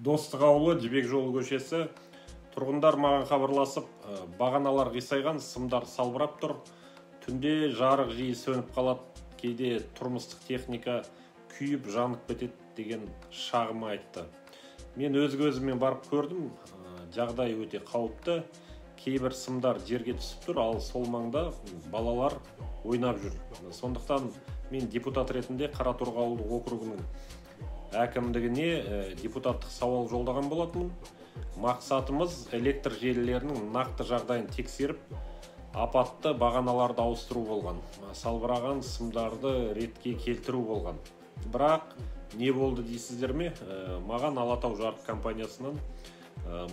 Достық ауылы, Жібек жолы көшесі. Тұрғындар маған хабарласып, бағаналар қисайған, сымдар салбырап тұр. Түнде жарық жиі сөніп қалады, кейде тұрмыстық техника күйіп жанып кетеді деген шағым айтты. Мен өзімен барып көрдім, жағдай өте қауіпті. Кейбір сымдар жерге түсіп тұр, ал сол маңда балалар ойнап жүр. Сондықтан мен депутат ретінде Қараторға ауылдық округінің әкімдігіне депутаттық сауал жолдаған болатынмын. Мақсатымыз электр желілерінің нақты жағдайын тексеріп, апатты бағаналарды ауыстыру болған. Салбыраған сымдарды ретке келтіру болған. Бірақ не болды дейсіздер ме? Маған Алатау жарық компаниясынан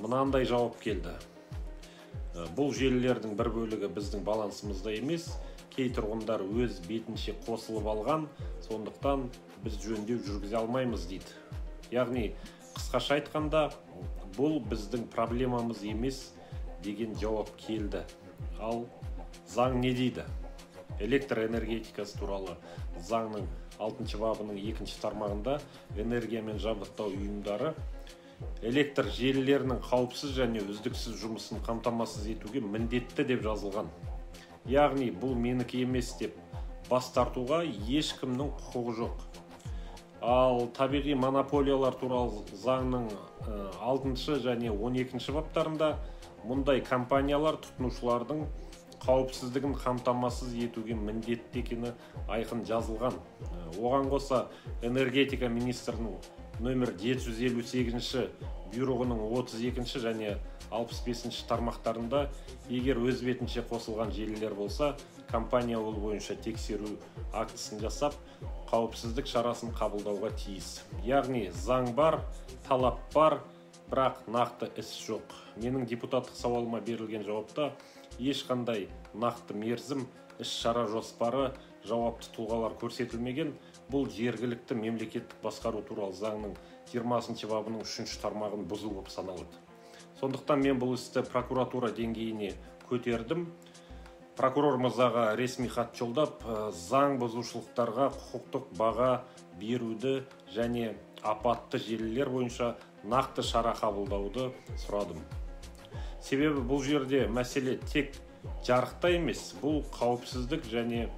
мынандай жауап келді. Бұл желілердің бір бөлігі біздің балансымызда емес, кей тұрғындар өз бетінше қосылып алған, сондықтан біз жөндеу жүргізе алмаймыз дейді. Яғни, қысқаша айтқанда, бұл біздің проблемамыз емес деген жауап келді. Ал заң не дейді? Электр энергетикасы туралы заңның 6 бабының 2 тармағында энергиямен жабдықтау ұйымдары электр желілерінің қауіпсіз және үздіксіз жұмысын қамтамасыз етуге міндетті деп жазылған. Яғни бұл менікі емес деп бас тартуға ешкімнің құқығы жоқ. Ал табиғи монополиялар туралы заңның 6 және 12 баптарында мұндай компаниялар тұтынушылардың қауіпсіздігін қамтамасыз етуге міндетті екені айқын жазылған. Оған қоса энергетика министрінің нөмір 758 бұйрығының 32 және 65 тармақтарында егер өз бетінше қосылған желілер болса, компания ол бойынша тексеру актісін жасап, қауіпсіздік шарасын қабылдауға тиіс. Яғни заң бар, талап бар, бірақ нақты іс жоқ. Менің депутаттық сауалыма берілген жауапта ешқандай нақты мерзім, іс-шара жоспары, жауапты тұлғалар көрсетілмеген. Бұл жергілікті мемлекеттік басқару туралы заңның 20 бабының 3 тармағын бұзу болып саналады. Сондықтан мен бұл істі прокуратура деңгейіне көтердім. Прокурор мырзаға ресми хат жолдап, заң бұзушылықтарға құқықтық баға беруді және апатты желілер бойынша нақты шара қабылдауды сұрадым. Себебі бұл жерде мәселе тек жарықта емес, бұл қауіпсіздік және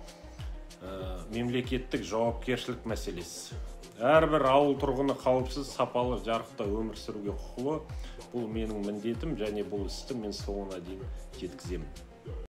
мемлекеттік жауапкершілік мәселесі. Әрбір ауыл тұрғыны қауіпсіз, сапалы жарықта өмір сүруге құқылы. Бұл менің міндетім және бұл істі мен соңына дейін жеткіземін.